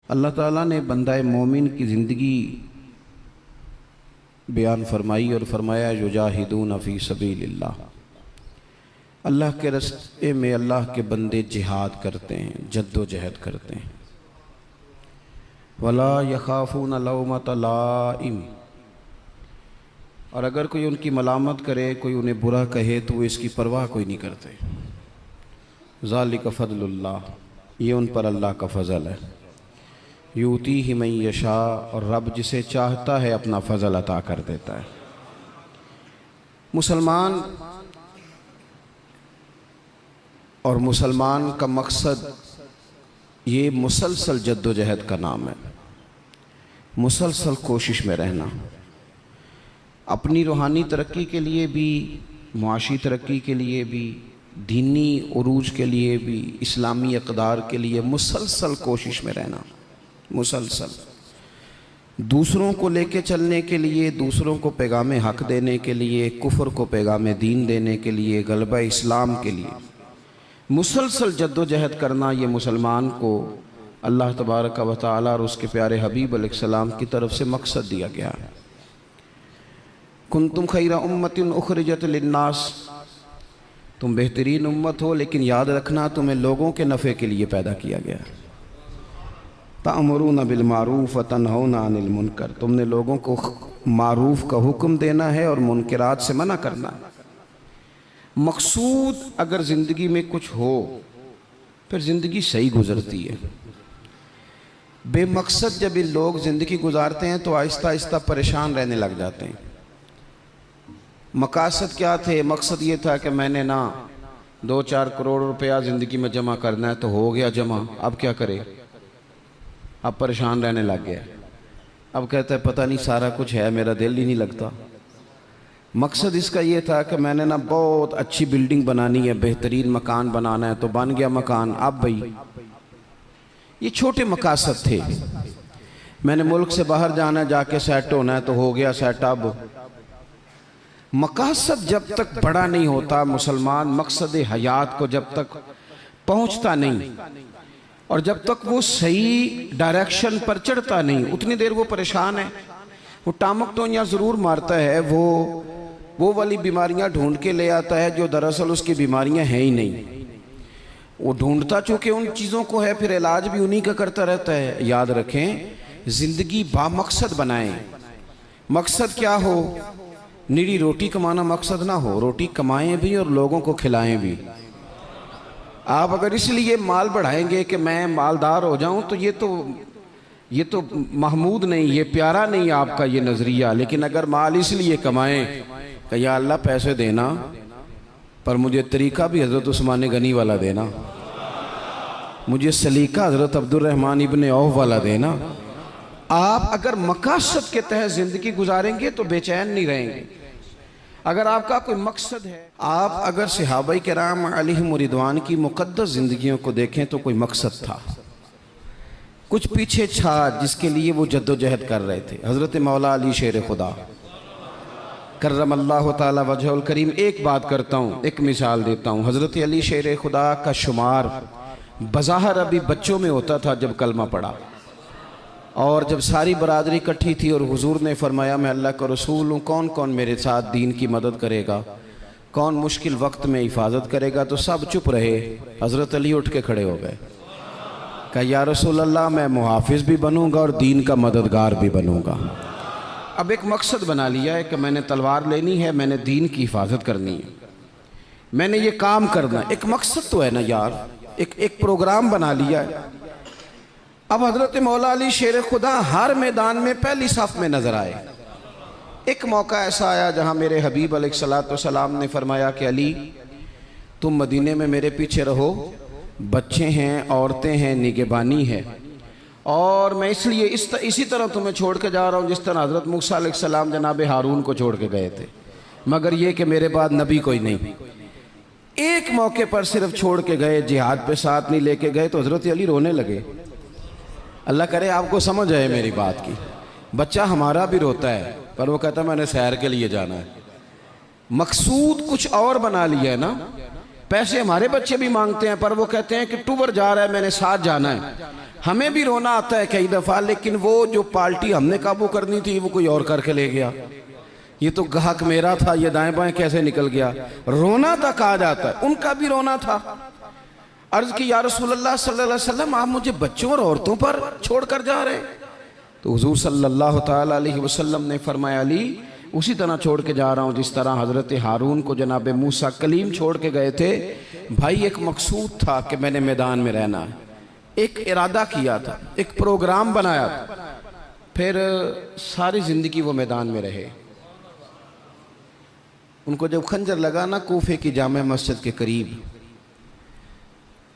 अल्लाह ताला ने बंदा मोमिन की ज़िंदगी बयान फरमाई और फरमाया युजाहिदून फ़ी सबीलिल्लाह, अल्लाह के रास्ते में अल्लाह के बंदे जिहाद करते हैं, जद्दोजहद करते हैं। वला यखाफून लौमत लाइम, और अगर कोई उनकी मलामत करे, कोई उन्हें बुरा कहे तो वो इसकी परवाह कोई नहीं करते। ज़ालिका फ़ज़लुल्लाह, ये उन पर अल्लाह का फ़ज़ल है। यूतीहि मन यशा, और रब जिसे चाहता है अपना फ़ज़ल अता कर देता है। मुसलमान और मुसलमान का मकसद ये मुसलसल जद्दोजहद का नाम है, मुसलसल कोशिश में रहना, अपनी रूहानी तरक्की के लिए भी, मुआशी तरक्की के लिए भी, दीनी उरूज के लिए भी, इस्लामी इक़दार के लिए मुसलसल कोशिश में रहना। मुसलसल दूसरों को लेके चलने के लिए, दूसरों को पैगाम हक़ देने के लिए, कुफ्र को पैगाम दीन देने के लिए, गलबा इस्लाम के लिए मुसलसल जद्दोजहद करना, ये मुसलमान को अल्लाह तबारक व तआला और उसके प्यारे हबीब अलैहिस्सलाम की तरफ से मकसद दिया गया है। कुंतुम खैरा उम्मतिन उखरिजत लिन्नास, तुम बेहतरीन उम्मत हो, लेकिन याद रखना तुम्हें लोगों के नफ़े के लिए पैदा किया गया। तामुरून बिल मारूफ व तनहौना अनिल मुनकर, तुमने लोगों को मारूफ का हुक्म देना है और मुनकरात से मना करना है। मकसूद अगर ज़िंदगी में कुछ हो फिर ज़िंदगी सही गुज़रती है। बेमकसद जब ये लोग ज़िंदगी गुजारते हैं तो आहिस्ता आहिस्ता परेशान रहने लग जाते हैं। मकासद क्या थे? मकसद ये था कि मैंने ना 2-4 करोड़ रुपया ज़िंदगी में जमा करना है, तो हो गया जमा, अब क्या करे? अब परेशान रहने लग गया। अब कहता है पता नहीं सारा कुछ है, मेरा दिल ही नहीं लगता। मकसद इसका ये था कि मैंने ना बहुत अच्छी बिल्डिंग बनानी है, बेहतरीन मकान बनाना है, तो बन गया मकान। अब भाई ये छोटे मकासद थे। मैंने मुल्क से बाहर जाना है, जाके सेट होना है, तो हो गया सेट। अब मकासद जब तक बड़ा नहीं होता, मुसलमान मकसद हयात को जब तक पहुंचता नहीं और जब तक वो सही डायरेक्शन पर चढ़ता नहीं, उतनी देर वो परेशान है। वो टामक तो यहाँ ज़रूर मारता है, वो वाली बीमारियां ढूंढ के ले आता है जो दरअसल उसकी बीमारियां हैं ही नहीं। वो ढूंढता चूँकि उन चीज़ों को है, फिर इलाज भी उन्हीं का करता रहता है। याद रखें, ज़िंदगी बामकसद बनाएं। मकसद क्या हो? निरी रोटी कमाना मकसद ना हो, रोटी कमाएं भी और लोगों को खिलाएं भी। आप अगर इसलिए माल बढ़ाएंगे कि मैं मालदार हो जाऊं, तो ये तो महमूद नहीं, ये प्यारा नहीं आपका ये नज़रिया। लेकिन अगर माल इसलिए कमाएं कि या अल्लाह पैसे देना, पर मुझे तरीका भी हज़रत उस्मान गनी वाला देना, मुझे सलीका हज़रत अब्दुर्रहमान इब्ने औफ वाला देना। आप अगर मकासद के तहत ज़िंदगी गुजारेंगे तो बेचैन नहीं रहेंगे। अगर आपका कोई मकसद है, आप अगर सहाबाए किराम अलैहिम रिदवान की मुक़द्दस ज़िंदगियों को देखें तो कोई मकसद था, कुछ पीछे छा जिसके लिए वो जद्दोजहद कर रहे थे। हज़रत मौला अली शेर खुदा करमल्लाहु ताला वजहुल करीम, एक बात करता हूँ, एक मिसाल देता हूँ। हज़रत अली शेर खुदा का शुमार बज़ाहिर अभी बच्चों में होता था जब कलमा पड़ा, और जब सारी बरादरी इकट्ठी थी और हुजूर ने फरमाया मैं अल्लाह का रसूल हूँ, कौन कौन मेरे साथ दीन की मदद करेगा, कौन मुश्किल वक्त में हिफाजत करेगा, तो सब चुप रहे। हज़रत अली उठ के खड़े हो गए, कहा या रसूल अल्लाह, मैं मुहाफिज भी बनूंगा और दीन का मददगार भी बनूंगा। अब एक मकसद बना लिया है कि मैंने तलवार लेनी है, मैंने दीन की हिफाजत करनी है, मैंने ये काम करना। एक मकसद तो है ना यार, एक प्रोग्राम बना लिया है। अब हज़रत मौला अली शेर खुदा हर मैदान में पहली सफ में नजर आए। एक मौका ऐसा आया जहां मेरे हबीब अलैहिस्सलाम ने फरमाया कि अली, तुम मदीने में मेरे पीछे रहो, बच्चे हैं, औरतें हैं, निगहबानी है, और मैं इसलिए इसी तरह तुम्हें छोड़ के जा रहा हूँ जिस तरह हज़रत मूसा अलैहिस्सलाम जनाब हारून को छोड़ के गए थे, मगर ये कि मेरे बाद नबी कोई नहीं। एक मौके पर सिर्फ छोड़ के गए, जिहाद पे साथ नहीं लेके गए, तो हज़रत अली रोने लगे। अल्लाह करे आपको समझ आए मेरी बात की। बच्चा हमारा भी रोता है, पर वो कहता है मैंने सैर के लिए जाना है। मकसूद कुछ और बना लिया है ना, पैसे हमारे बच्चे भी मांगते हैं, पर वो कहते हैं कि टूर जा रहा है, मैंने साथ जाना है। हमें भी रोना आता है कई दफ़ा, लेकिन वो जो पार्टी हमने काबू करनी थी वो कोई और करके ले गया। ये तो ग्राहक मेरा था, ये दाएं बाएं कैसे निकल गया। रोना तक आ जाता है, उनका भी रोना था। अर्ज की या रसूलल्लाह सल्लल्लाहु अलैहि वसल्लम, आप मुझे बच्चों और औरतों पर छोड़कर जा रहे हैं? तो हुजूर सल्लल्लाहु ताला अलैहि वसल्लम ने फरमाया, अली उसी तरह छोड़ के जा रहा हूँ जिस तरह हज़रत हारून को जनाब मूसा कलीम छोड़ के गए थे। भाई एक मकसूद था कि मैंने मैदान में रहना है, एक इरादा किया था, एक प्रोग्राम बनाया था, फिर सारी ज़िंदगी वो मैदान में रहे। उनको जब खंजर लगा ना कूफे की जामे मस्जिद के करीब,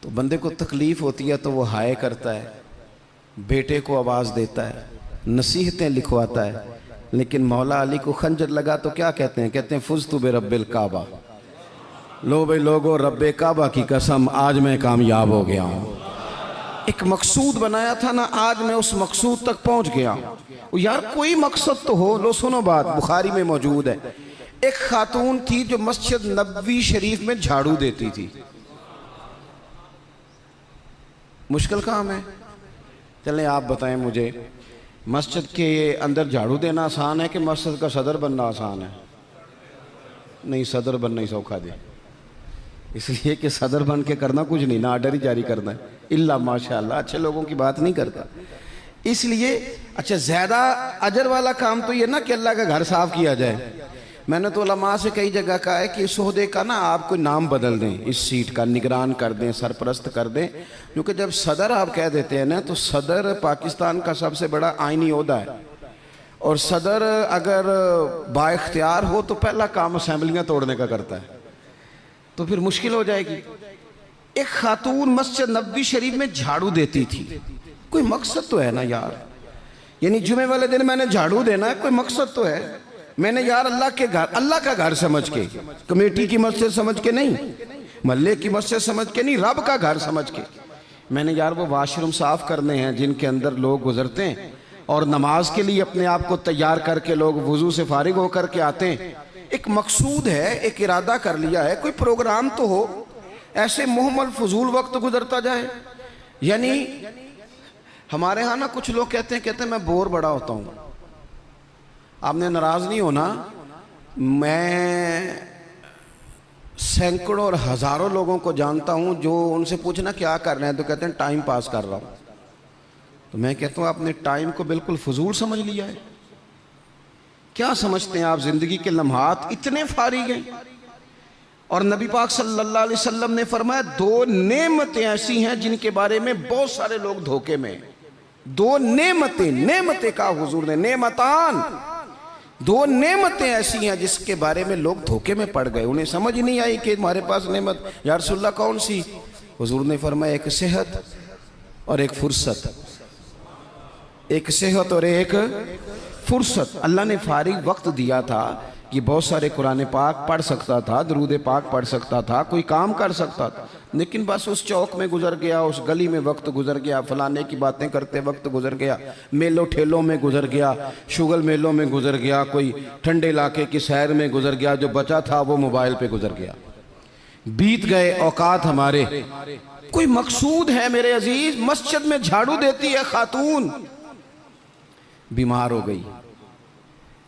तो बंदे को तकलीफ़ होती है तो वो हाय करता है, बेटे को आवाज़ देता है, नसीहतें लिखवाता है। लेकिन मौला अली को खंजर लगा तो क्या कहते हैं? कहते हैं फुज़्तु बिरब्बिल काबा, लो भाई लोगो रब्बे काबा की कसम, आज मैं कामयाब हो गया हूँ। एक मकसूद बनाया था ना, आज मैं उस मकसूद तक पहुँच गया हूँ। यार कोई मकसद तो हो। लो सुनो बात, बुखारी में मौजूद है। एक खातून थी जो मस्जिद नबवी शरीफ में झाड़ू देती थी। मुश्किल काम है? चलें आप बताएं मुझे, मस्जिद के अंदर झाड़ू देना आसान है कि मस्जिद का सदर बनना आसान है? नहीं, सदर बनना ही सौखा दे, इसलिए कि सदर बन के करना कुछ नहीं ना, आर्डर ही जारी करना है। इल्ला माशाअल्लाह अच्छे लोगों की बात नहीं करता, इसलिए अच्छा ज़्यादा अजर वाला काम तो ये ना कि अल्लाह का घर साफ किया जाए। मैंने तो उलमा से कई जगह कहा है कि इस ओहदे का ना आप कोई नाम बदल दें, इस सीट का निगरान कर दें, सरपरस्त कर दें, क्योंकि जब सदर आप कह देते हैं ना, तो सदर पाकिस्तान का सबसे बड़ा आइनी ओहदा है, और सदर अगर बाइख्तियार हो तो पहला काम असेंबलियाँ तोड़ने का करता है, तो फिर मुश्किल हो जाएगी। एक खातून मस्जिद नबवी शरीफ में झाड़ू देती थी, कोई मकसद तो है ना यार, यानी जुमे वाले दिन मैंने झाड़ू देना है, कोई मकसद तो है। मैंने यार अल्लाह के घर, अल्लाह का घर समझ के, कमेटी की मस्जिद समझ के नहीं, महल्ले की मस्जिद समझ के नहीं, रब का घर समझ के मैंने यार वो वाशरूम साफ करने हैं जिनके अंदर लोग गुजरते हैं और नमाज के लिए अपने आप को तैयार करके लोग वुजू से फारिग होकर के आते हैं। एक मकसूद है, एक इरादा कर लिया है, कोई प्रोग्राम तो हो, ऐसे मुहम्मल फजूल वक्त गुजरता जाए। यानी हमारे यहाँ ना कुछ लोग कहते हैं मैं बोर बड़ा होता हूँ। आपने नाराज़ नहीं होना, मैं सैकड़ों और हज़ारों लोगों को जानता हूँ जो उनसे पूछना क्या कर रहे हैं तो कहते हैं टाइम पास कर रहा हूँ। तो मैं कहता हूँ आपने टाइम को बिल्कुल फजूल समझ लिया है। क्या समझते हैं आप? ज़िंदगी के लम्हात इतने फारिग हैं, और नबी पाक सल्लल्लाहु अलैहि वसल्लम ने फरमाया दो नेमतें ऐसी हैं जिनके बारे में बहुत सारे लोग धोखे में। दो नेमतें, नेमतें का हुजूर ने, नेमतान, दो नेमतें ऐसी हैं जिसके बारे में लोग धोखे में पड़ गए, उन्हें समझ ही नहीं आई कि हमारे पास नेमत या रसूलल्लाह कौन सी। हुजूर ने फरमाया एक सेहत और एक फुर्सत, एक सेहत और एक फुर्सत। अल्लाह ने फारिग वक्त दिया था कि बहुत सारे कुरान पाक पढ़ सकता था, दरूद पाक पढ़ सकता था, कोई काम कर सकता था, लेकिन बस उस चौक में गुजर गया, उस गली में वक्त गुजर गया, फलाने की बातें करते वक्त गुजर गया, मेलों ठेलों में गुजर गया, शुगल मेलों में गुजर गया, कोई ठंडे इलाके की सैर में गुजर गया, जो बचा था वो मोबाइल पे गुजर गया। बीत गए औकात हमारे। कोई मकसूद है मेरे अजीज? मस्जिद में झाड़ू देती है खातून, बीमार हो गई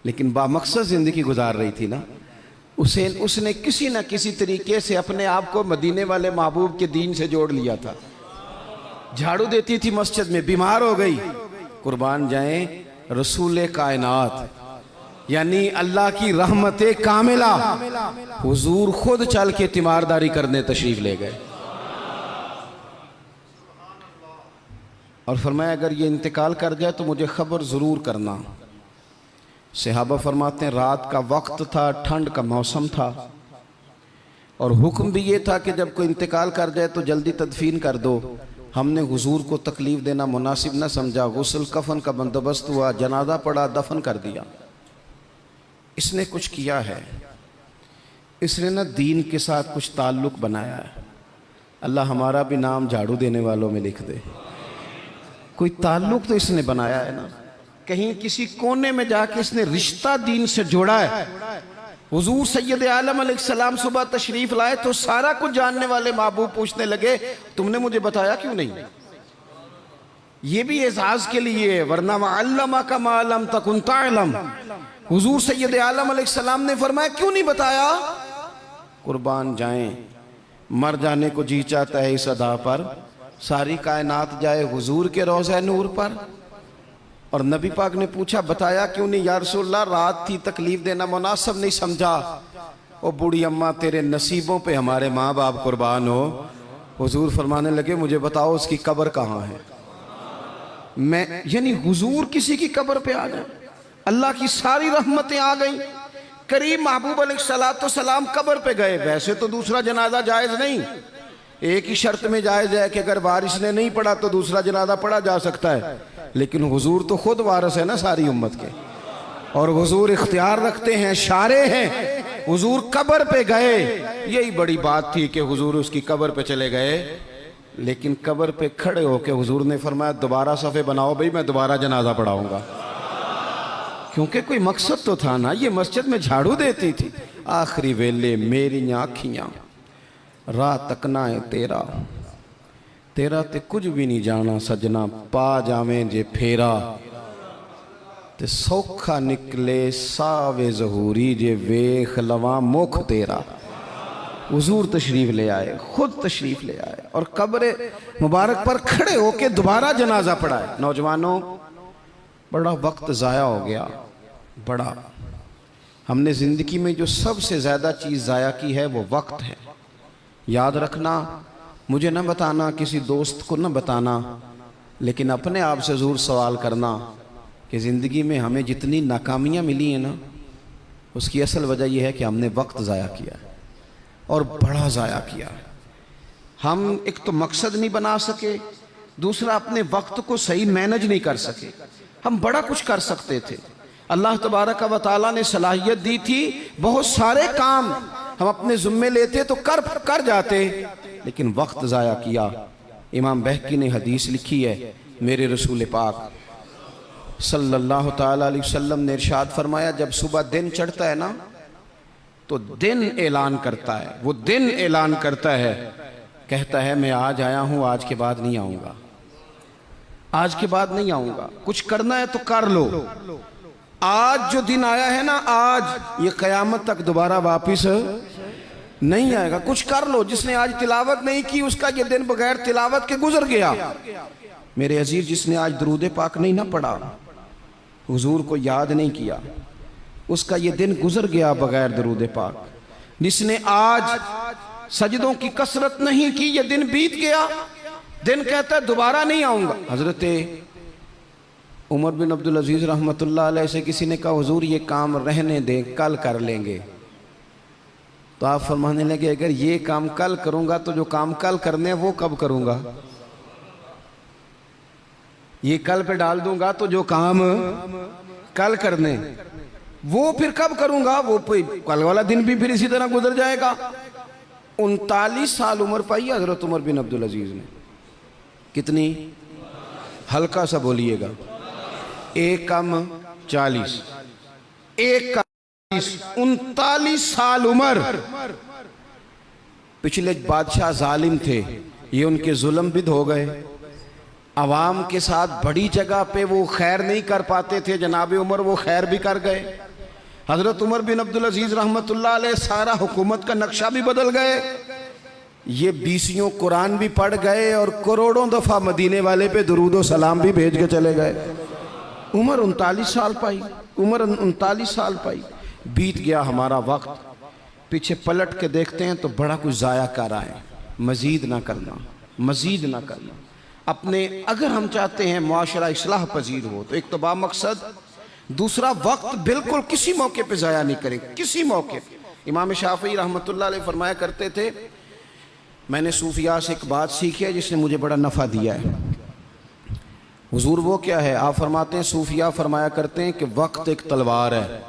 लेकिन बामकसद जिंदगी गुजार रही थी ना, उसने किसी न किसी तरीके से अपने आप को मदीने वाले महबूब के दीन से जोड़ लिया था। झाड़ू देती थी मस्जिद में, बीमार हो गई। कुर्बान जाएं रसूल कायनात यानी अल्लाह की रहमत कामिला, हुजूर खुद चल के तीमारदारी करने तशरीफ ले गए और फरमाया अगर ये इंतकाल कर जाए तो मुझे खबर ज़रूर करना। सहाबा फरमाते हैं रात का वक्त था, ठंड का मौसम था, और हुक्म भी ये था कि जब कोई इंतकाल कर जाए तो जल्दी तदफीन कर दो। हमने हुजूर को तकलीफ़ देना मुनासिब न समझा, गुस्ल कफन का बंदोबस्त हुआ, जनाजा पड़ा, दफन कर दिया। इसने कुछ किया है, इसने ना दीन के साथ कुछ ताल्लुक़ बनाया है। अल्लाह हमारा भी नाम झाड़ू देने वालों में लिख दे। कोई ताल्लुक़ तो इसने बनाया है ना, कहीं किसी कोने में जाके इसने रिश्ता दीन से जोड़ा है। हुजूर सैयद आलम अलैहिस्सलाम सुबह तशरीफ लाए तो सारा कुछ जानने वाले महबूब पूछने लगे, तुमने मुझे बताया क्यों नहीं? ये भी एजाज के लिए, वरना अल्लमा का मालम तकुन तालम। हुजूर सैयद आलम अलैहिस्सलाम ने फरमाया क्यों नहीं बताया? कुर्बान जाएं, मर जाने को जी चाहता है इस अदा पर, सारी कायनात जाए हुजूर के रोज़े नूर पर। और नबी पाक ने पूछा बताया क्यों नहीं? या रसूलल्लाह रात थी, तकलीफ देना मुनासिब नहीं समझा। ओ बूढ़ी अम्मा तेरे नसीबों पे हमारे माँ बाप कुर्बान हो। हुजूर फरमाने लगे मुझे बताओ उसकी कब्र कहाँ है? मैं यानी हुजूर किसी की कब्र पे आ जाए, अल्लाह की सारी रहमतें आ गई। करीम महबूब अलैहिस्सलाम कब्र पे गए। वैसे तो दूसरा जनाजा जायज नहीं, एक ही शर्त में जायज है कि अगर बारिश ने नहीं पड़ा तो दूसरा जनाजा पढ़ा जा सकता है, लेकिन हुजूर तो खुद वारिस है ना सारी उम्मत के, और हुजूर इख्तियार रखते हैं, शारे हैं। हुजूर कब्र पे गए, यही बड़ी बात थी कि हुजूर उसकी कब्र पे चले गए। लेकिन कब्र पे खड़े होकर हुजूर ने फरमाया दोबारा सफ़े बनाओ भाई, मैं दोबारा जनाजा पढ़ाऊंगा। क्योंकि कोई मकसद तो था ना, ये मस्जिद में झाड़ू देती थी। आखिरी वेले मेरी आँखियाँ राह तकना है तेरा, तेरा ते कुछ भी नहीं जाना सजना, पा जावें जे फेरा ते सौखा निकले सावे जहूरी, जे वेख लवा मुख तेरा। हुजूर तशरीफ ले आए, खुद तशरीफ ले आए और कब्र मुबारक पर खड़े होके दोबारा जनाजा पढ़ाए। नौजवानों बड़ा वक्त ज़ाया हो गया, बड़ा। हमने ज़िंदगी में जो सबसे ज़्यादा चीज़ ज़ाया की है वो वक्त है। याद रखना, मुझे न बताना, किसी दोस्त को न बताना, लेकिन अपने आप से ज़रूर सवाल करना कि ज़िंदगी में हमें जितनी नाकामियाँ मिली हैं ना, उसकी असल वजह यह है कि हमने वक्त ज़ाया किया है, और बड़ा ज़ाया किया है। हम एक तो मकसद नहीं बना सके, दूसरा अपने वक्त को सही मैनेज नहीं कर सके। हम बड़ा कुछ कर सकते थे, अल्लाह तबारक व तआला ने सलाहियत दी थी, बहुत सारे काम हम अपने ज़िम्मे लेते तो कर जाते, लेकिन वक्त ज़ाया किया। इमाम बहकी ने हदीस लिखी है, मेरे रसूल पाक सल्लल्लाहु ताला अलैहि वसल्लम ने इरशाद फरमाया, जब सुबह दिन चढ़ता है ना तो दिन ऐलान करता है, वो दिन ऐलान करता है, कहता है मैं आज आया हूँ, आज के बाद नहीं आऊँगा, आज के बाद नहीं आऊँगा। कुछ करना है तो कर लो। आज जो दिन आया है ना, आज ये क़यामत तक दोबारा वापिस नहीं आएगा। कुछ कर लो। जिसने आज तिलावत नहीं की उसका ये दिन बगैर तिलावत के गुजर गया। मेरे अजीज, जिसने आज दरूद पाक नहीं ना पढ़ा, हुजूर को याद नहीं किया, उसका ये दिन गुजर गया बगैर दरूद पाक। जिसने आज सजदों की कसरत नहीं की, ये दिन बीत गया। दिन कहता है दोबारा नहीं आऊँगा। हजरत उमर बिन अब्दुल अजीज़ रहमतुल्लाह अलैह से किसी ने कहा हुजूर ये काम रहने दें, कल कर लेंगे। तो आप फरमाने लगे अगर ये काम कल करूँगा तो जो काम कल करने हैं वो कब करूँगा? ये कल पे डाल दूंगा तो जो काम कल करने वो फिर कब करूँगा? वो कल वाला दिन भी फिर इसी तरह गुजर जाएगा। 39 साल उम्र पाई हजरत उमर बिन अब्दुल अजीज़ ने। कितनी? हल्का सा बोलिएगा। 1 कम 40, 1 कम 40, 39 साल उम्र। पिछले बादशाह जालिम थे, ये उनके जुल्म बिद हो गए। अवाम के साथ बड़ी जगह पे वो खैर नहीं कर पाते थे, जनाब उमर वो खैर भी कर गए। हजरत उमर बिन अब्दुल अजीज़ रहमतुल्लाह अलैह सारा हुकूमत का नक्शा भी बदल गए। ये 20 कुरान भी पढ़ गए और करोड़ों दफ़ा मदीने वाले पे दुरूद व सलाम भी भेज के चले गए। उम्र 39 साल पाई, उम्र 39 साल पाई। बीत गया हमारा वक्त। पीछे पलट के देखते हैं तो बड़ा कुछ ज़ाया कर रहा है। मज़ीद ना करना, मज़ीद ना करना। अपने अगर हम चाहते हैं मुआशरा इस्लाह पजीर हो तो एक तो बामकसद, दूसरा वक्त बिल्कुल किसी मौके पे ज़ाया नहीं करें, किसी मौके। इमाम शाफ़ी रहमतुल्लाह अलैह फरमाया करते थे, मैंने सूफिया से एक बात सीखी है जिसने मुझे बड़ा नफ़ा दिया है। हुजूर वो क्या है? आप फरमाते हैं, सूफिया फरमाया करते हैं कि वक्त एक तलवार है,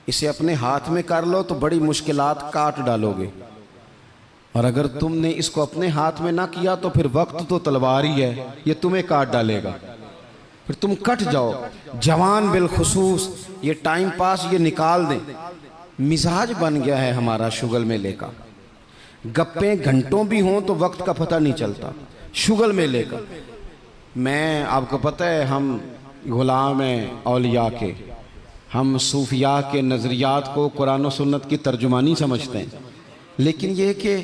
इसे अपने हाथ में कर लो तो बड़ी मुश्किलात काट डालोगे, और अगर तुमने इसको अपने हाथ में ना किया तो फिर वक्त तो तलवार ही है, ये तुम्हें काट डालेगा, फिर तुम कट जाओ। जवान बिलखुसूस ये टाइम पास ये निकाल दें। मिजाज बन गया है हमारा शुगल मेले का। गप्पे घंटों भी हों तो वक्त का पता नहीं चलता। शुगल मेले का, मैं आपको पता है हम गुलाम हैं औलिया के, हम सूफिया के नज़रियात को कुरान और सुन्नत की तर्जुमानी समझते हैं। लेकिन ये कि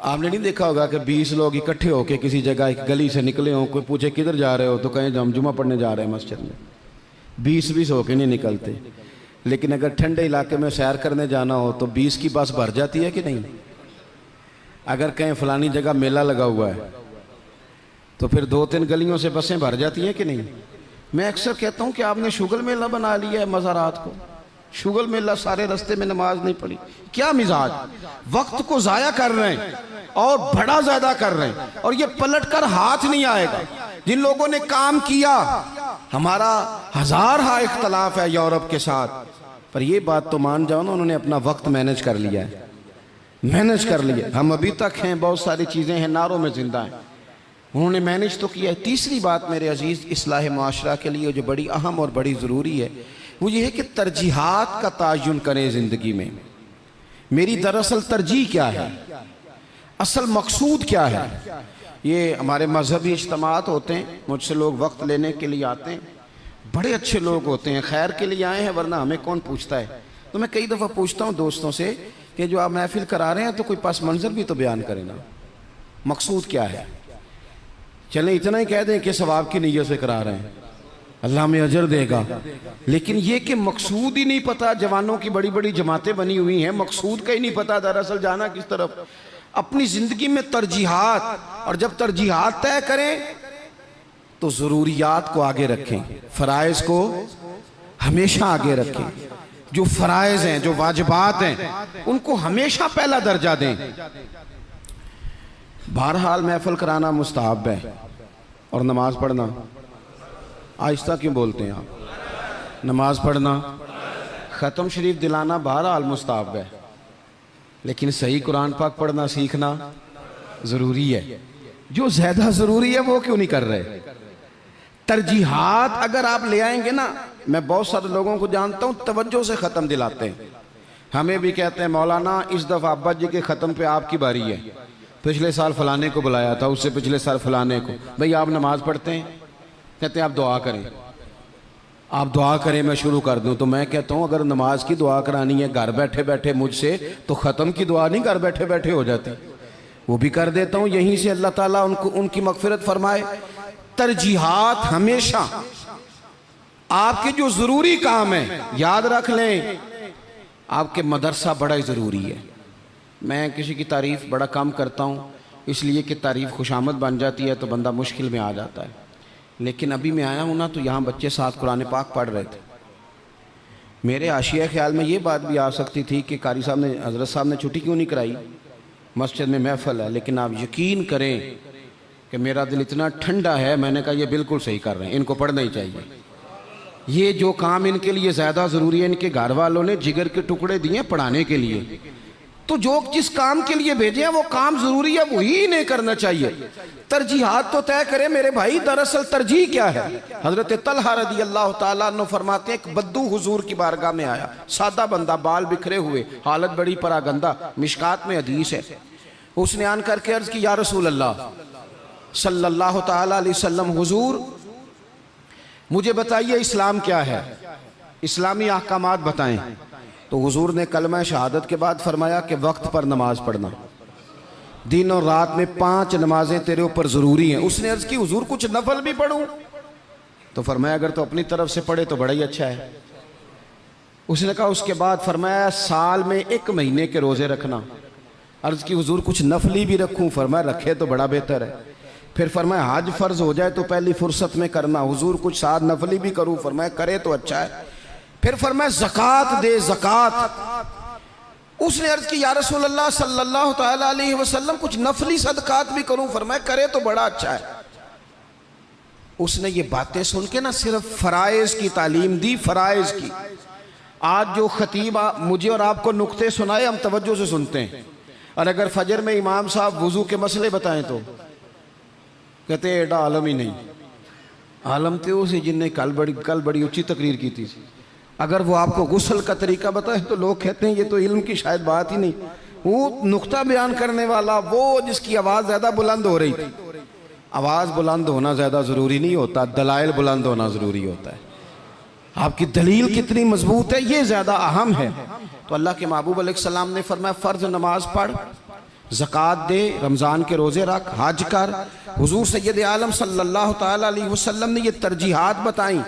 आपने नहीं देखा होगा कि 20 लोग इकट्ठे होकर किसी जगह एक गली से निकले हों, कोई पूछे किधर जा रहे हो तो कहें हम जुमा पढ़ने जा रहे हैं मस्जिद में। 20-20 होके नहीं निकलते। लेकिन अगर ठंडे इलाके में सैर करने जाना हो तो 20 की बस भर जाती है कि नहीं। अगर कहीं फलानी जगह मेला लगा हुआ है तो फिर 2-3 गलियों से बसें भर जाती हैं कि नहीं। मैं अक्सर कहता हूँ कि आपने शुगल मेला बना लिया है मज़ारात को। शुगल मेला, सारे रास्ते में नमाज नहीं पढ़ी, क्या मिजाज, वक्त को ज़ाया कर रहे हैं और बड़ा ज़्यादा कर रहे हैं, और ये पलट कर हाथ नहीं आएगा। जिन लोगों ने काम किया, हमारा हज़ार हा इख्तलाफ है यूरोप के साथ, पर ये बात तो मान जाओ ना, उन्होंने अपना वक्त मैनेज कर लिया है, मैनेज कर लिया। हम अभी तक हैं, बहुत सारी चीज़ें हैं, नारों में जिंदा हैं, उन्होंने मैनेज तो किया है। तीसरी बात मेरे अजीज़, इस्लाह माशरा के लिए जो बड़ी अहम और बड़ी ज़रूरी है वो ये है कि तरजीहात का तयन करें ज़िंदगी में। मेरी दरअसल तरजीह क्या है, असल मकसूद क्या है। ये हमारे मजहबी इज्तिमात होते हैं, मुझसे लोग वक्त लेने के लिए आते हैं, बड़े अच्छे लोग होते हैं, खैर के लिए आए हैं, वरना हमें कौन पूछता है। तो मैं कई दफ़ा पूछता हूँ दोस्तों से कि जो आप महफिल करा रहे हैं तो कोई पस मंज़र भी तो बयान करें ना, मकसूद क्या है। चलें इतना ही कह दें कि सवाब की नीयत से करा रहे हैं, अल्लाह में अजर देगा, लेकिन ये कि मकसूद ही नहीं पता। जवानों की बड़ी बड़ी जमातें बनी हुई हैं, मकसूद का ही नहीं पता दरअसल जाना किस तरफ। अपनी ज़िंदगी में तरजीहात, और जब तरजीहात तय करें तो ज़रूरियात को आगे रखें, फ़राइज़ को हमेशा आगे रखें। जो फ़राइज़ हैं, जो वाजिबात हैं, उनको हमेशा पहला दर्जा दें। बहरहाल महफिल कराना मुस्तहब है और नमाज पढ़ना, आहिस्ता क्यों बोलते हैं आप, नमाज पढ़ना, ख़त्म शरीफ दिलाना बहरहाल मुस्तहब है, लेकिन सही कुरान पाक पढ़ना सीखना ज़रूरी है। जो ज़्यादा ज़रूरी है वो क्यों नहीं कर रहे। तरजीहात अगर आप ले आएंगे ना, मैं बहुत सारे लोगों को जानता हूँ तवज्जो से ख़त्म दिलाते हैं। हमें भी कहते हैं मौलाना इस दफ़ा अब्बा जी के ख़त्म पे आपकी बारी है, पिछले साल फलाने को बुलाया था, उससे पिछले साल फलाने को। भाई आप नमाज पढ़ते हैं, कहते हैं आप दुआ करें, आप दुआ करें मैं शुरू कर दूं। तो मैं कहता हूं अगर नमाज की दुआ करानी है घर बैठे बैठे मुझसे, तो ख़त्म की दुआ नहीं घर बैठे बैठे हो जाती, वो भी कर देता हूं यहीं से। अल्लाह ताला उनको उनकी मगफिरत फरमाए। तरजीहात हमेशा आपके जो ज़रूरी काम है, याद रख लें, आपके मदरसा बड़ा ही ज़रूरी है। मैं किसी की तारीफ़ बड़ा कम करता हूँ, इसलिए कि तारीफ़ खुशामद बन जाती है तो बंदा मुश्किल में आ जाता है। लेकिन अभी मैं आया हूँ ना, तो यहाँ बच्चे साथ कुरान पाक पढ़ रहे थे। मेरे आशिया ख्याल में ये बात भी आ सकती थी कि कारी साहब ने, हज़रत साहब ने छुट्टी क्यों नहीं कराई, मस्जिद में महफिल है। लेकिन आप यकीन करें कि मेरा दिल इतना ठंडा है, मैंने कहा ये बिल्कुल सही कर रहे हैं, इनको पढ़ना ही चाहिए। ये जो काम इनके लिए ज़्यादा ज़रूरी है, इनके घर वालों ने जिगर के टुकड़े दिए पढ़ाने के लिए, तो जो जिस काम के लिए भेजे हैं वो काम ज़रूरी है, वही नहीं करना चाहिए। तरजीहात तो तय करें मेरे भाई। दरअसल तरजीह क्या है, हज़रत तलहा रज़ी अल्लाह ताला अन्हु फरमाते हैं, एक बद्दू हुजूर की बारगाह में आया, सादा बंदा, बाल बिखरे हुए, हालत बड़ी परागंदा, मिशकात में हदीस है। उसने आन करके अर्ज़ की, या रसूल अल्लाह सल्लल्लाहु ताला अलैहि वसल्लम, हुजूर मुझे बताइए इस्लाम क्या है, इस्लामी अहकामात बताएं। तो हुजूर ने कलमा शहादत के बाद फरमाया कि वक्त पर नमाज पढ़ना, दिन और रात में 5 नमाजें तेरे ऊपर ज़रूरी हैं। उसने अर्ज़ की, हुजूर कुछ नफल भी पढ़ूं? तो फरमाया अगर तो अपनी तरफ से पढ़े तो बड़ा ही अच्छा है। उसने कहा, उसके बाद फरमाया साल में 1 महीने के रोज़े रखना। अर्ज़ की, हुजूर कुछ नफली भी रखूं? फरमाया रखे तो बड़ा बेहतर है। फिर फरमाया हज फ़र्ज़ हो जाए तो पहली फुर्सत में करना। हुजूर कुछ साथ नफली भी करूं? फरमाया करे तो अच्छा है। फिर फरमाया ज़कात दे, ज़कात। उसने अर्ज़ की, या रसूल अल्लाह सल्लल्लाहु तआला अलैहि वसल्लम कुछ नफली सदकात भी करूं? फरमाया करे तो बड़ा अच्छा है। उसने ये बातें सुन के ना सिर्फ फ़राइज़ की तालीम दी, फ़राइज़ की। आज जो खतीब मुझे और आपको नुक्ते सुनाए, हम तवज्जो से सुनते हैं, और अगर फजर में इमाम साहब वज़ू के मसले बताएं तो कहते हैं एडा आलम ही नहीं। आलम तो उसे जिनने कल बड़ी ऊंची तकरीर की थी। अगर वो आपको गुस्ल का तरीका बताए तो लोग कहते हैं ये तो इल्म की शायद बात ही नहीं। वो नुक्ता बयान करने वाला, वो जिसकी आवाज़ ज़्यादा बुलंद हो रही थी। आवाज़ बुलंद होना ज़्यादा ज़रूरी नहीं होता, दलाइल बुलंद होना ज़रूरी होता है। आपकी दलील कितनी मजबूत है ये ज़्यादा अहम है। तो अल्लाह के महबूब अलैहिस्सलाम ने फरमाया फ़र्ज नमाज पढ़, ज़कात दे, रमज़ान के रोज़े रख, हज कर। हुजूर सैयद आलम सल्लल्लाहु ताला अलैहि वसल्लम ने ये तरजीहात बताई।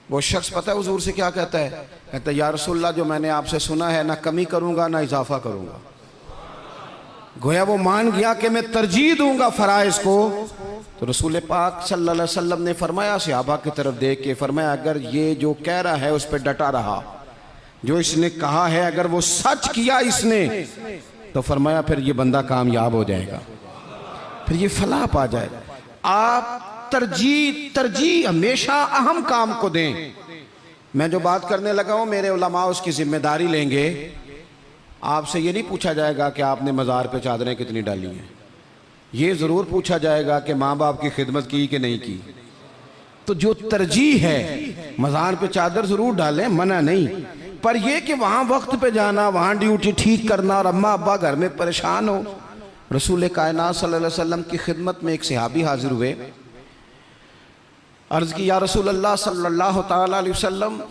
वो शख्स पता है हुजूर से क्या कहता है? कहता है या रसूलल्लाह जो मैंने आपसे सुना है ना कमी करूँगा ना इजाफा करूँगा। गोया वो मान गया कि मैं तरजीह दूंगा फ़राइज़ को। तो रसूल पाक सल्लल्लाहु अलैहि वसल्लम ने फरमाया सहाबा की तरफ देख के फरमाया अगर ये जो कह रहा है उस पर डटा रहा, जो इसने कहा है अगर वो सच किया इसने, तो फरमाया फिर ये बंदा कामयाब हो जाएगा, फिर ये फलाह पा जाएगा। आप तरजीह हमेशा अहम काम को दें। मैं जो बात करने लगा हूँ मेरे उलमा उसकी जिम्मेदारी लेंगे। आपसे ये नहीं पूछा जाएगा कि आपने मज़ार पे चादरें कितनी डाली हैं, ये ज़रूर पूछा जाएगा कि माँ बाप की खिदमत की कि नहीं की। तो जो तरजीह है मज़ार पे चादर ज़रूर डालें, मना नहीं, पर यह कि वहाँ वक्त पे जाना, वहाँ ड्यूटी ठीक करना और अम्मा अब्बा घर में परेशान हो। रसूल कायनात सल्लल्लाहु अलैहि वसल्लम की खिदमत में एक सहाबी हाजिर हुए, अर्ज़ की या रसूल अल्लाह सल्लल्लाहु ताला अलैहि वसल्लम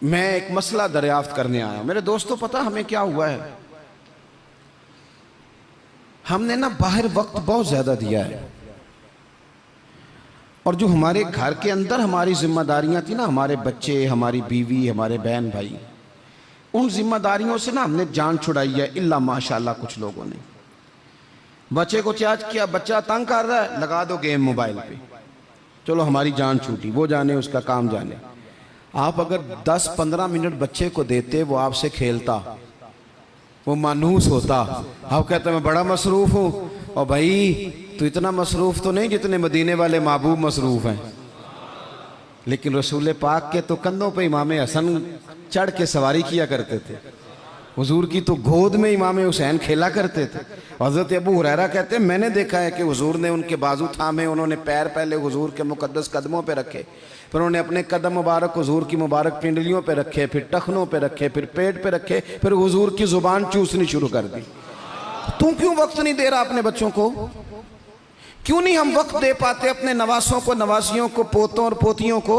मैं एक मसला दरियाफ्त करने आया। मेरे दोस्तों पता हमें क्या हुआ है, हमने ना बाहर वक्त बहुत ज़्यादा दिया है और जो हमारे घर के अंदर हमारी जिम्मेदारियां थी ना, हमारे बच्चे, हमारी बीवी, हमारे बहन भाई, उन जिम्मेदारियों से ना हमने जान छुड़ाई है। इल्ला माशाल्लाह कुछ लोगों ने बच्चे को चार्ज किया, बच्चा तंग कर रहा है, लगा दो गेम मोबाइल पे, चलो हमारी जान छूटी, वो जाने उसका काम जाने। आप अगर 10-15 मिनट बच्चे को देते, वो आपसे खेलता, वो मानूस होता। आप कहते मैं बड़ा मसरूफ़ हूँ, और भाई तो इतना मसरूफ़ तो नहीं जितने मदीने वाले महबूब मसरूफ़ हैं। लेकिन रसूल पाक के तो कंधों पे इमाम हसन चढ़ के सवारी किया करते थे, हुजूर की तो गोद में इमाम हुसैन खेला करते थे। हज़रत अबू हुरैरा कहते हैं मैंने देखा है कि हुजूर ने उनके बाजू थामे, उन्होंने पैर पहले हुजूर के मुकद्दस कदमों पे रखे, फिर उन्होंने अपने कदम मुबारक हुजूर की मुबारक पिंडलियों पे रखे, फिर टखनों पे रखे, फिर पेट पे रखे, फिर हुजूर की ज़ुबान चूसनी शुरू कर दी। तू क्यों वक्त नहीं दे रहा अपने बच्चों को? क्यों नहीं हम वक्त दे पाते अपने नवासों को, नवासियों को, पोतों और पोतियों को?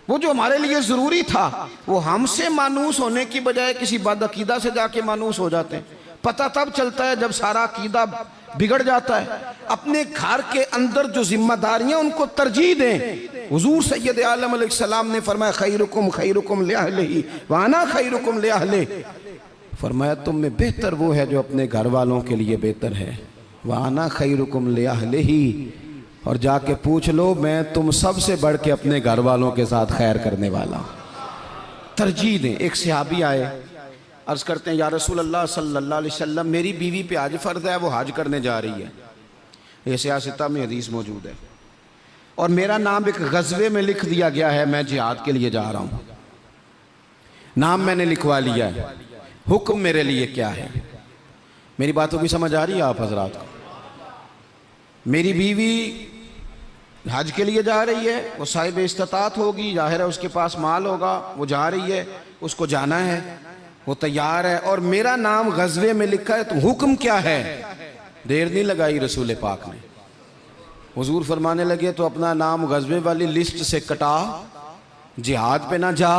वो जो हमारे लिए ज़रूरी था वो हमसे मानूस होने की बजाय किसी बदअकीदा से जाके मानूस हो जाते हैं। पता तब चलता है जब सारा अकीदा बिगड़ जाता है। अपने घर के अंदर जो जिम्मेदारियां उनको तरजीह दें। हुजूर सैयद आलम अलैहिस्सलाम ने फरमाया खैरुकुम लिअहलिही व अना खैरुकुम लिअहलिही, फरमाया तुम में बेहतर वो है जो अपने घर वालों के लिए बेहतर है। व अना खैरुकुम लिअहलिही, और जाके पूछ लो मैं तुम सबसे बढ़ के अपने घर वालों के साथ खैर करने वाला। तरजीह दें। एक सहाबी आए, अर्ज करते हैं या रसूल अल्लाह सल्लल्लाहु अलैहि वसल्लम मेरी बीवी पे हज फ़र्ज़ है, वो हज करने जा रही है, ये सियासता में हदीस मौजूद है, और मेरा नाम एक गज़वे में लिख दिया गया है, मैं जिहाद के लिए जा रहा हूँ, नाम मैंने लिखवा लिया है, हुक्म मेरे लिए क्या है? मेरी बातों की समझ आ रही है आप हजरात को? मेरी बीवी हज के लिए जा रही है, वो साहिब इस्तात होगी, जाहिर है उसके पास माल होगा, वो जा रही है, उसको जाना है, वो तैयार है, और मेरा नाम गज़वे में लिखा है, तो हुक्म क्या है? देर नहीं लगाई रसूल पाक ने, हुजूर फरमाने लगे तो अपना नाम गज़वे वाली लिस्ट से कटा, जिहाद पे ना जा,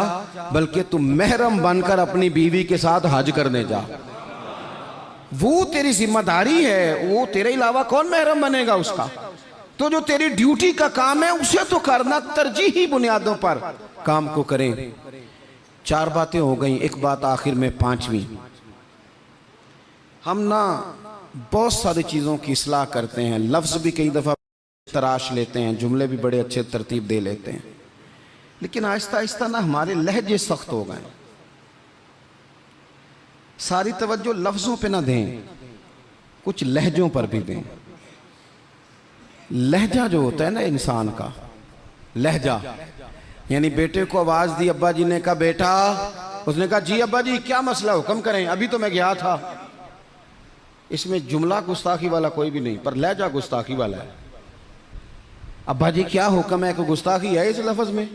बल्कि तुम महरम बनकर अपनी बीवी के साथ हज करने जा। वो तेरी जिम्मेदारी है, वो तेरे अलावा कौन महरम बनेगा उसका? तो जो तेरी ड्यूटी का काम है उसे तो करना, तरजीही बुनियादों पर काम को करें। 4 बातें हो गई, एक बात आखिर में 5वीं। हम ना बहुत सारी चीज़ों की इस्लाह करते हैं, लफ्ज़ भी कई दफ़ा तराश लेते हैं, जुमले भी बड़े अच्छे तरतीब दे लेते हैं, लेकिन आहिस्ता आहिस्ता ना हमारे लहजे सख्त हो गए। सारी तवज्जो लफ्ज़ों पे ना दें, कुछ लहजों पर भी दें। लहजा जो होता है ना इंसान का, लहजा यानी बेटे को आवाज़ दी, अब्बा जी ने कहा बेटा, उसने कहा जी अब्बा जी क्या मसला, हुक्म करें, अभी तो मैं गया था। इसमें जुमला गुस्ताखी वाला कोई भी नहीं, पर लहजा गुस्ताखी वाला है। अब्बा जी क्या हुक्म है? कोई गुस्ताखी है इस लफ्ज़ में?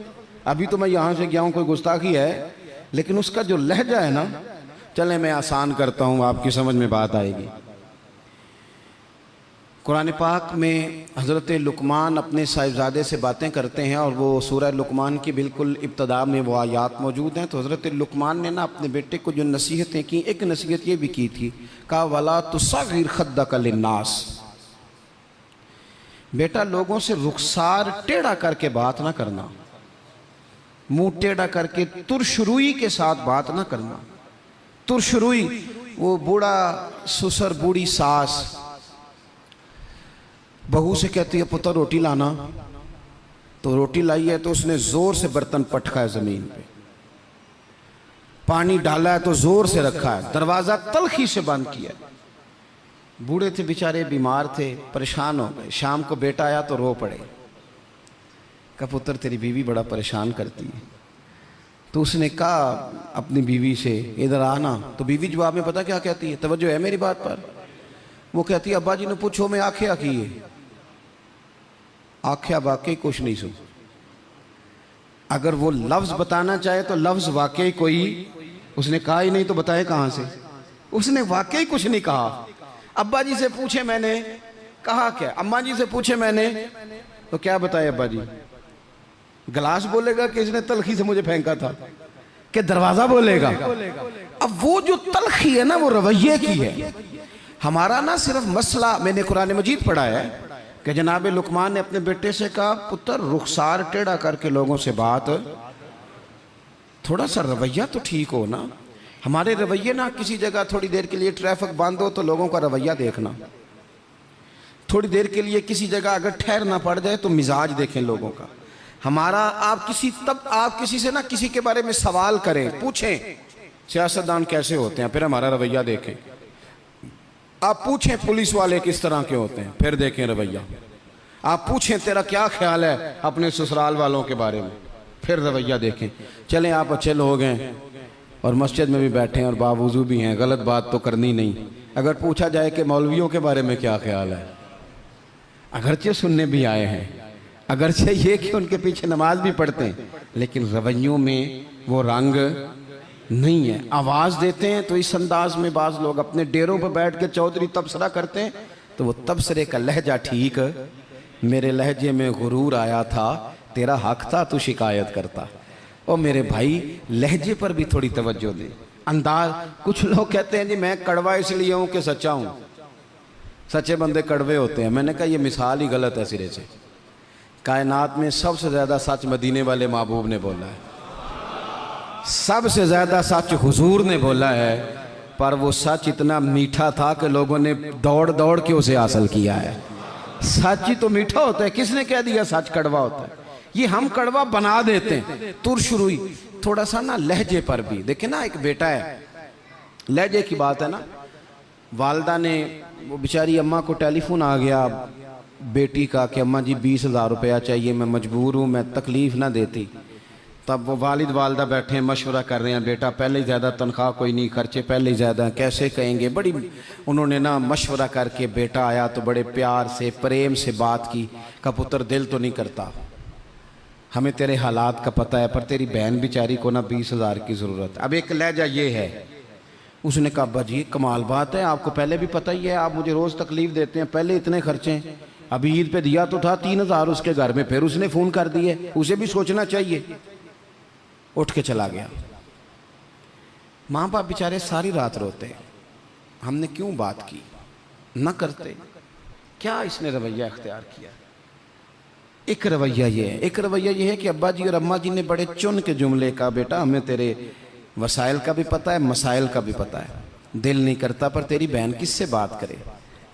अभी तो मैं यहाँ से गया हूँ, कोई गुस्ताखी है, लेकिन उसका जो लहजा है ना, चले मैं आसान करता हूँ, आपकी समझ में बात आएगी। कुरान पाक में हज़रत लुकमान अपने साहिबजादे से बातें करते हैं और वो सूरह लुकमान की बिल्कुल इब्तदा में वो आयात मौजूद हैं। तो हज़रत लुकमान ने ना अपने बेटे को जो नसीहतें की, एक नसीहत ये भी की थी, कहा वला तुसग़िर खद्दक लिन्नास, बेटा लोगों से रुखसार टेढ़ा करके बात ना करना, मुंह टेढ़ा करके तुरशरुई के साथ बात ना करना। तुरशरुई, वो बूढ़ा ससुर बूढ़ी सास बहू से कहती है पुत्र रोटी लाना, तो रोटी लाई है तो उसने जोर से बर्तन पटका है जमीन पे, पानी डाला है तो जोर से रखा है, दरवाजा तलखी से बंद किया। बूढ़े थे बेचारे, बीमार थे, परेशान हो गए। शाम को बेटा आया तो रो पड़े, कहा पुत्र तेरी बीवी बड़ा परेशान करती है। तो उसने कहा अपनी बीवी से इधर आना, तो बीवी जवाब में पता क्या कहती है, तवज्जो है मेरी बात पर, वो कहती है अब्बा जी ने पूछो मैं आख्या की है, आख्या वाकई कुछ नहीं सुन। अगर वो लफ्ज बताना चाहे तो लफ्ज वाकई कोई उसने कहा ही नहीं, तो बताए कहां से, उसने वाकई कुछ नहीं कहा। अब्बा जी से पूछे मैंने, कहा क्या, अम्मा जी से पूछे मैंने, तो क्या बताए अब्बा जी, गिलास बोलेगा कि इसने तलखी से मुझे फेंका था, कि दरवाजा बोलेगा। अब वो जो तलखी है ना, वो रवैये की है। हमारा ना सिर्फ मसला, मैंने कुरान मजीद पढ़ा है कि जनाब लुकमान ने अपने बेटे से कहा पुत्र रुखसार टेढ़ा करके लोगों से बात, थोड़ा सा रवैया तो ठीक हो ना। हमारे रवैये ना, किसी जगह थोड़ी देर के लिए ट्रैफिक बंद हो तो लोगों का रवैया देखना, थोड़ी देर के लिए किसी जगह अगर ठहरना पड़ जाए तो मिजाज देखें लोगों का। हमारा आप किसी से ना किसी के बारे में सवाल करें, पूछें सियासतदान कैसे होते हैं, फिर हमारा रवैया देखें। आप पूछें पुलिस वाले किस तरह के होते हैं, फिर देखें रवैया। आप पूछें तेरा क्या ख्याल है अपने ससुराल वालों के बारे में, फिर रवैया देखें। चलें आप अच्छे लोग हैं और मस्जिद में भी बैठे हैं और बावजूद भी हैं, गलत बात तो करनी नहीं। अगर पूछा जाए कि मौलवियों के बारे में क्या ख्याल है, अगरचे सुनने भी आए हैं, अगरचे ये कि उनके पीछे नमाज भी पढ़ते हैं, लेकिन रवैयों में वो रंग नहीं है। आवाज़ देते हैं तो इस अंदाज में बाज़ लोग अपने डेरों पर बैठ के चौधरी तबसरा करते हैं, तो वो तबसरे का लहजा ठीक, मेरे लहजे में गुरूर आया था, तेरा हक था तू शिकायत करता। और मेरे भाई लहजे पर भी थोड़ी तवज्जो दे, अंदाज। कुछ लोग कहते हैं जी मैं कड़वा इसलिए हूँ कि सच्चा हूँ, सच्चे बंदे कड़वे होते हैं। मैंने कहा ये मिसाल ही गलत है सिरे से। कायनात में सबसे ज़्यादा सच मदीने वाले महबूब ने बोला है, सबसे ज़्यादा सच हुजूर ने बोला है, पर वो सच इतना मीठा था कि लोगों ने दौड़ दौड़ के उसे हासिल किया है। सच ही तो मीठा होता है, किसने कह दिया सच कड़वा होता है? ये हम कड़वा बना देते हैं। तुरशुरुई थोड़ा सा ना लहजे पर भी देखे ना, एक बेटा है, लहजे की बात है ना। वालदा ने, वो बेचारी अम्मा को टेलीफोन आ गया बेटी का कि अम्मा जी 20,000 रुपया चाहिए, मैं मजबूर हूँ, मैं तकलीफ़ ना देती। तब वो वालिद वालदा बैठे हैं, मशवरा कर रहे हैं, बेटा पहले ही ज़्यादा तनख्वाह कोई नहीं, खर्चे पहले ही ज़्यादा, कैसे कहेंगे। बड़ी उन्होंने ना मशवरा करके, बेटा आया तो बड़े प्यार से प्रेम से बात की, का पुत्र दिल तो नहीं करता, हमें तेरे हालात का पता है, पर तेरी बहन बेचारी को ना 20,000 की ज़रूरत। अब एक लहजा ये है, उसने कहा अब्बा जी कमाल बात है, आपको पहले भी पता ही है, आप मुझे रोज़ तकलीफ़ देते हैं, पहले इतने खर्चे हैं, अभी ईद पे दिया तो था 3,000 उसके घर में, फिर उसने फ़ोन कर दिए, उसे भी सोचना चाहिए। उठ के चला गया। माँ बाप बेचारे सारी रात रोते हैं, हमने क्यों बात की, ना करते, क्या इसने रवैया इख्तियार किया। एक रवैया ये है, एक रवैया ये है कि अब्बा जी और अम्मा जी ने बड़े चुन के जुमले का, बेटा हमें तेरे वसाइल का भी पता है, मसाइल का भी पता है, दिल नहीं करता, पर तेरी बहन किससे बात करे,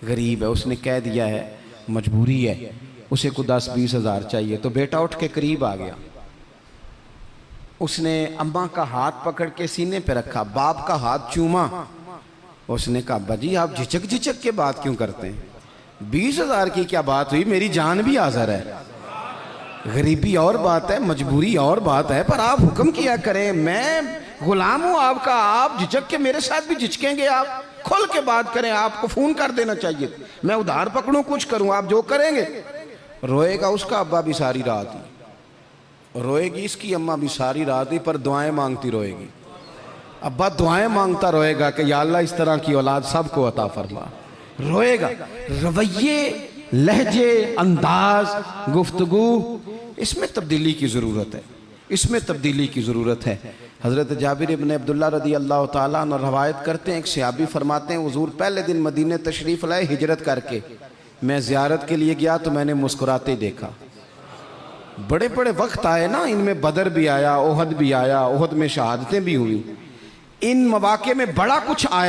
गरीब है, उसने कह दिया है मजबूरी है, उसे को 10-20 हज़ार चाहिए। तो बेटा उठ के करीब आ गया, उसने अम्मा का हाथ पकड़ के सीने पे रखा, बाप का हाथ चूमा। उसने कहा अब्बा जी आप झिझक झिझक के बात क्यों करते हैं, 20,000 की क्या बात हुई, मेरी जान भी हाज़िर है, गरीबी और बात है, मजबूरी और बात है, पर आप हुक्म किया करें, मैं गुलाम हूँ आपका, आप झिझक के मेरे साथ भी झिझकेंगे, आप खुल के बात करें, आपको फ़ोन कर देना चाहिए, मैं उधार पकड़ूं कुछ करूं, आप जो करेंगे। रोएगा उसका अब्बा भी सारी रात ही, रोएगी इसकी अम्मा भी सारी रात ही, पर दुआएं मांगती रोएगी। अब्बा दुआएं मांगता रोएगा कि या अल्लाह इस तरह की औलाद सबको अता फरमा। रोएगा। रवैये, लहजे, अंदाज, गुफ्तगू, इसमें तब्दीली की ज़रूरत है, इसमें तब्दीली की ज़रूरत है। हज़रत जाबिर इब्न अब्दुल्लाह रदी अल्लाह ताला अन्हु रवायत करते हैं, एक सहाबी फरमाते हैं हुज़ूर पहले दिन मदीने तशरीफ़ लाए हिजरत करके, मैं ज़ियारत के लिए गया तो मैंने मुस्कुराते देखा। बड़े बड़े वक्त आए ना, इनमें बदर भी आया, ओहद भी आया, ओहद में शहादतें भी हुई, इन मवाक़े में बड़ा कुछ आया।